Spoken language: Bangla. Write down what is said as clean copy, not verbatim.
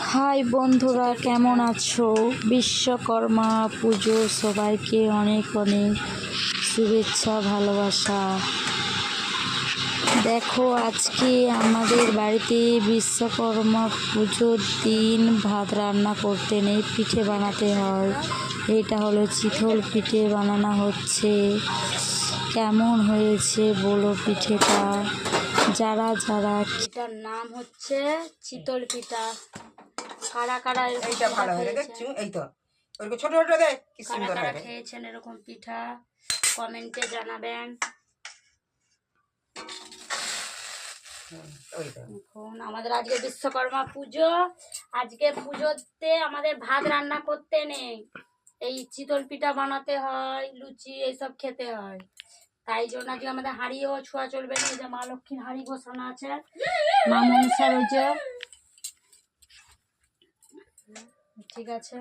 হাই বন্ধুরা, কেমন আছো? বিশ্বকর্মা পুজো সবাইকে অনেক অনেক শুভেচ্ছা ভালোবাসা। দেখো, আজকে আমাদের বাড়িতে বিশ্বকর্মা পুজোর দিন ভাত রান্না করতে নেই, পিঠে বানাতে হয়। এটা হলো চিতল পিঠে বানানো হচ্ছে। কেমন হয়েছে বলো পিঠেটা? যারা যারা এটার নাম হচ্ছে চিতল পিঠা। কারা কারা এইটা ভালো হয়ে দেখছো? এই তো ওই ছোট ছোট দে, কি সুন্দর কারা হবে। খেয়েছেন এরকম পিঠা কমেন্টে জানাবেন। এখন আমাদের আজকে বিশ্বকর্মা পুজো। আজকে পুজোতে আমাদের ভাত রান্না করতে নেই, এই চিতল পিঠা বানাতে হয়, লুচি এইসব খেতে হয়। তাই জন্য আজকে আমাদের হাঁড়িও ছোঁয়া চলবে না। এই যে মা লক্ষ্মীর হাঁড়ি বসানো আছে, মা মনসার। ওই যে ঠিক আছে।